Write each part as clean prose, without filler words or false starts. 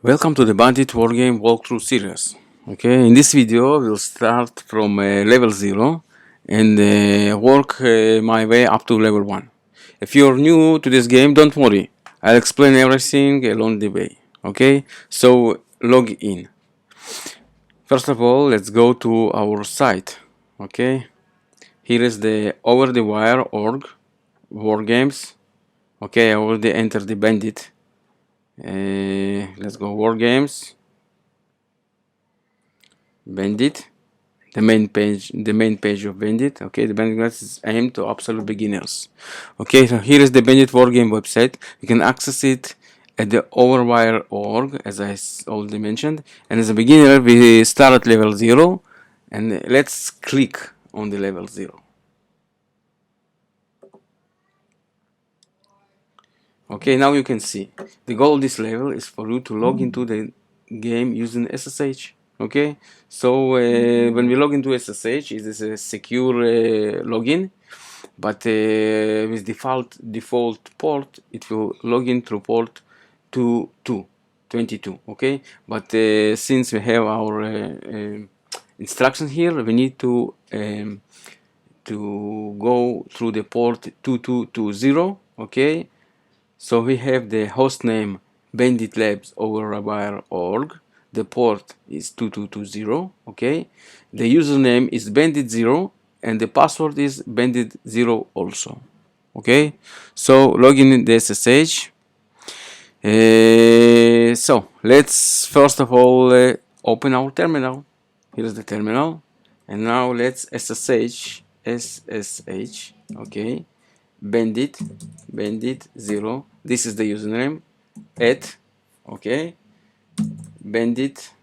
Welcome to the Bandit Wargame walkthrough series. Okay, in this video we'll start from level 0 and work my way up to level 1. If you're new to this game, don't worry, I'll explain everything along the way. Okay, so log in. First of all, let's go to our site. Okay, here is the OverTheWire org wargames. Okay, I already entered the bandit. Let's go wargames. Bandit, the main page of Bandit. Okay, the Bandit class is aimed to absolute beginners. Okay, so here is the Bandit Wargame website. You can access it at the OverWire org, as I already mentioned. And as a beginner, we start at level 0, and let's click on the level 0. Okay, now you can see the goal of this level is for you to log into the game using SSH. Okay, so when we log into SSH, it is a secure login, but with default port, it will log in through port 22. Okay, but since we have our instruction here, we need to go through the port 2220. Okay, so we have the host name Bandit Labs OverTheWire org. The port is 2220. Okay, the username is Bandit0 and the password is Bandit0 also. Okay, so log in the SSH. So let's first of all open our terminal. Here's the terminal, and now let's SSH. Okay, bandit0, this is the username, okay, bandit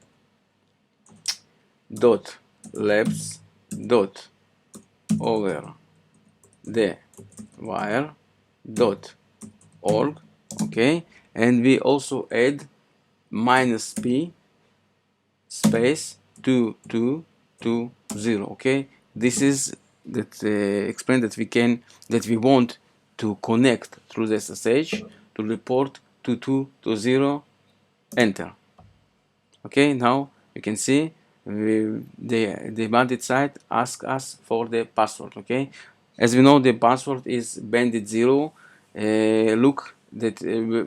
dot labs dot over the wire dot org. Okay, and we also add -p space 2220. Okay, this is that explain that we want to connect through the SSH to the port 2220. Enter. Okay, now you can see the bandit site asks us for the password. Okay, as we know, the password is bandit0. Look that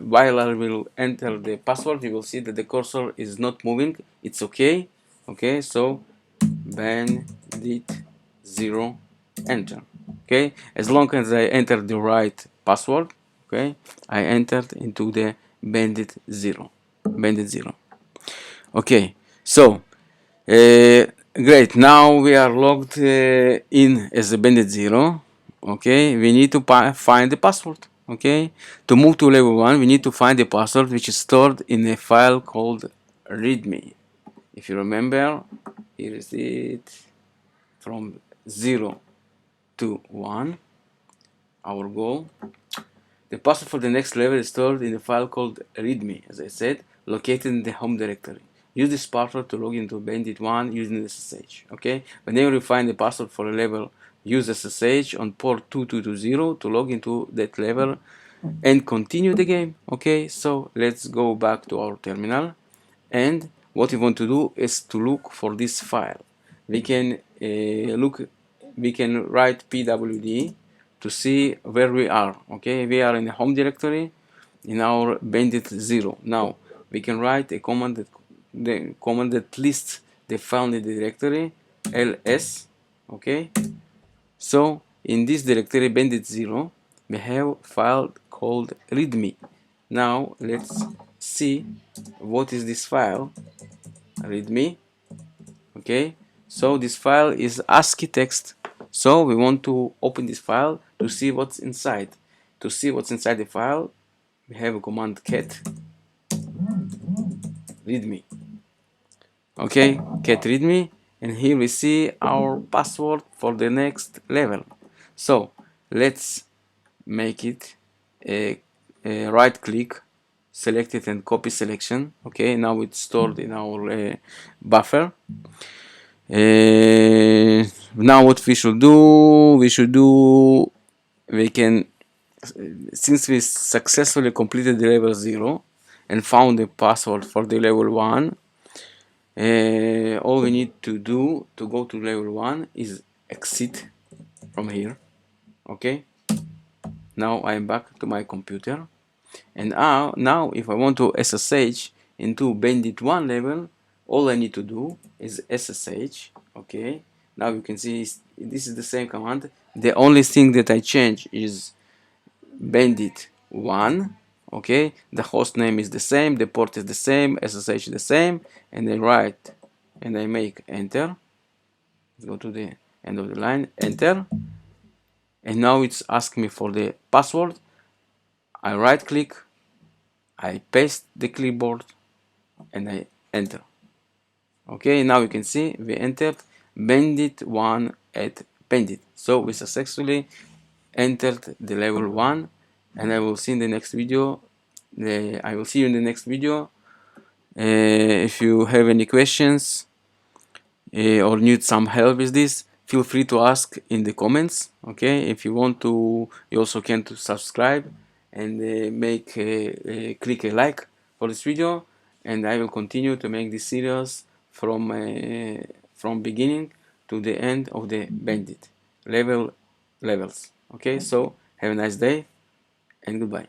while I will enter the password, you will see that the cursor is not moving. It's okay. Okay, so bandit0, enter. Okay, as long as I enter the right password, okay, I entered into the bandit0. Okay, so great, now we are logged in as a bandit0. Okay, we need to find the password. Okay, to move to level 1, we need to find the password which is stored in a file called readme. If you remember, here is it, from 0 to 1, our goal. The password for the next level is stored in a file called readme, as I said, located in the home directory. Use this password to log into Bandit 1 using SSH. Okay, whenever you find the password for a level, use SSH on port 2220 to log into that level and continue the game. Okay, so let's go back to our terminal, and what we want to do is to look for this file. We can write pwd to see where we are. Okay, we are in the home directory in our bandit0. Now we can write a command that lists the file in the directory ls. Okay, so in this directory bandit0 we have a file called readme. Now let's see what is this file readme. Okay, so this file is ASCII text, so we want to open this file to see what's inside. To see what's inside the file, we have a command cat readme. Okay, cat readme, and here we see our password for the next level. So let's make it a right click, select it and copy selection. Okay, now it's stored in our buffer. Now what we should do, we can, since we successfully completed the level 0, and found the password for the level 1, all we need to do to go to level 1 is exit from here. Okay, now I'm back to my computer, and now if I want to SSH into Bandit 1 level, all I need to do is SSH. Okay, now you can see this is the same command. The only thing that I change is Bandit 1. Okay, the host name is the same, the port is the same, SSH the same, and I write and I make enter. Let's go to the end of the line, enter, and now it's asking me for the password. I right click, I paste the clipboard, and I enter. Okay, now you can see we entered Bandit 1 at Bandit. So we successfully entered the level 1, and I will see in the next video. I will see you in the next video. If you have any questions or need some help with this, feel free to ask in the comments. Okay, if you want to, you also can to subscribe and click a like for this video, and I will continue to make this series from beginning to the end of the bandit levels. Okay, so have a nice day and goodbye.